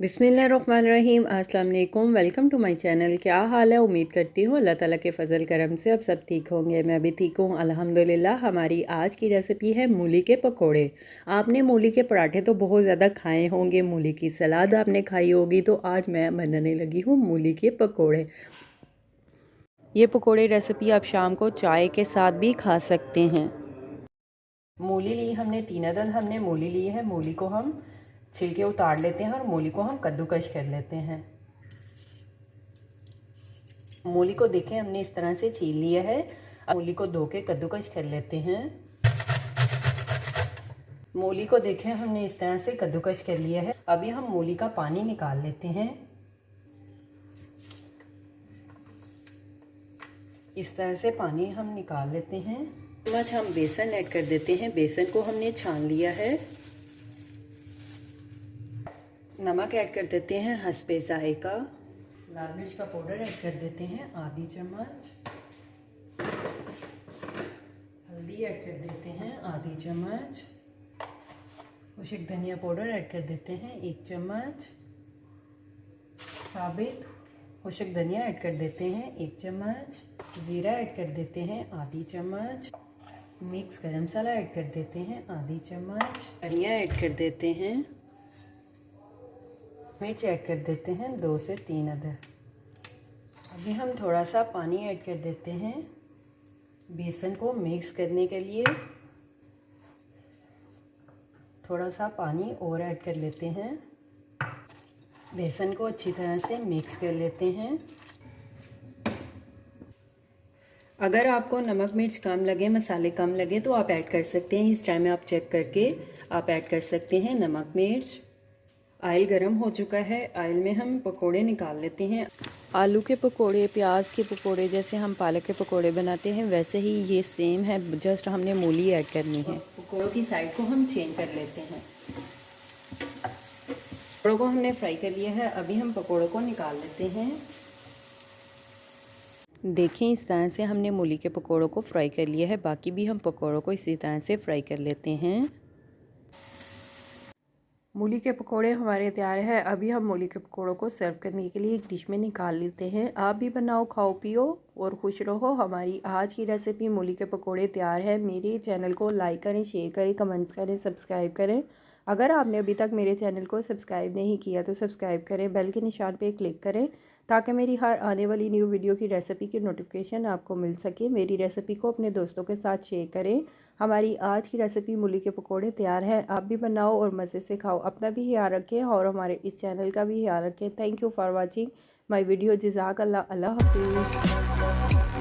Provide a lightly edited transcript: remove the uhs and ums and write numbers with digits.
बिस्मिल्लाहिर्रहमानिर्रहीम। अस्सलाम वालेकुम। Welcome to my channel. क्या हाल है? उम्मीद करती हूँ अल्लाह ताला के फ़ज़ल करम से अब सब ठीक होंगे। मैं भी ठीक हूँ अल्हम्दुलिल्लाह। हमारी आज की रेसिपी है मूली के पकोड़े। आपने मूली के पराठे तो बहुत ज़्यादा खाए होंगे, मूली की सलाद आपने खाई होगी, तो आज मैं बनाने लगी हूँ मूली के पकोड़े। ये पकोड़े रेसिपी आप शाम को चाय के साथ भी खा सकते हैं। मूली ली हमने 3 अदद हमने मूली ली है। मूली को हम छिलके उतार लेते हैं और मूली को हम कद्दूकश कर लेते हैं। मूली को देखें हमने इस तरह से छील लिया है। अब मूली को धो के कद्दूकश कर लेते हैं। मूली को देखें हमने इस तरह से कद्दूकश कर लिया है। अभी हम मूली का पानी निकाल लेते हैं। इस तरह से पानी हम निकाल लेते हैं। चम्मच हम बेसन ऐड कर देते हैं। बेसन को हमने छान लिया है। नमक ऐड कर देते हैं हस्बे ज़ायका। लाल मिर्च का पाउडर ऐड कर देते हैं आधी चम्मच। हल्दी ऐड कर देते हैं आधी चम्मच। खुश्क धनिया पाउडर ऐड कर देते हैं 1 चम्मच। साबित खुश्क धनिया ऐड कर देते हैं 1 चम्मच। ज़ीरा ऐड कर देते हैं आधी चम्मच। मिक्स गरम मसाला ऐड कर देते हैं आधी चम्मच। धनिया ऐड कर देते हैं। मिर्च ऐड कर देते हैं 2 से 3 अदद। अभी हम थोड़ा सा पानी ऐड कर देते हैं बेसन को मिक्स करने के लिए। थोड़ा सा पानी और ऐड कर लेते हैं। बेसन को अच्छी तरह से मिक्स कर लेते हैं। अगर आपको नमक मिर्च कम लगे, मसाले कम लगे तो आप ऐड कर सकते हैं। इस टाइम में आप चेक करके आप ऐड कर सकते हैं नमक मिर्च। ऑयल गरम हो चुका है। ऑयल में हम पकोड़े निकाल लेते हैं। आलू के पकोड़े, प्याज के पकोड़े, जैसे हम पालक के पकोड़े बनाते हैं वैसे ही ये सेम है, जस्ट हमने मूली ऐड करनी है। पकोड़ों की साइड को हम चेंज कर लेते हैं। पकोड़ों को हमने फ्राई कर लिया है। अभी हम पकोड़ों को निकाल लेते हैं। देखें इस तरह से हमने मूली के पकोड़ों को फ्राई कर लिया है। बाकी भी हम पकोड़ों को इसी तरह से फ्राई कर लेते हैं। मूली के पकोड़े हमारे तैयार है। अभी हम मूली के पकोड़ों को सर्व करने के लिए एक डिश में निकाल लेते हैं। आप भी बनाओ, खाओ पियो और खुश रहो। हमारी आज की रेसिपी मूली के पकोड़े तैयार है। मेरे चैनल को लाइक करें, शेयर करें, कमेंट्स करें, सब्सक्राइब करें। अगर आपने अभी तक मेरे चैनल को सब्सक्राइब नहीं किया तो सब्सक्राइब करें, बेल के निशान पे क्लिक करें ताकि मेरी हर आने वाली न्यू वीडियो की रेसिपी की नोटिफिकेशन आपको मिल सके। मेरी रेसिपी को अपने दोस्तों के साथ शेयर करें। हमारी आज की रेसिपी मूली के पकोड़े तैयार है। आप भी बनाओ और मज़े से खाओ। अपना भी ख्याल रखें और हमारे इस चैनल का भी ख्याल रखें। Thank you for watching my video. जज़ाकल्लाह। अल्लाह हाफ़िज़।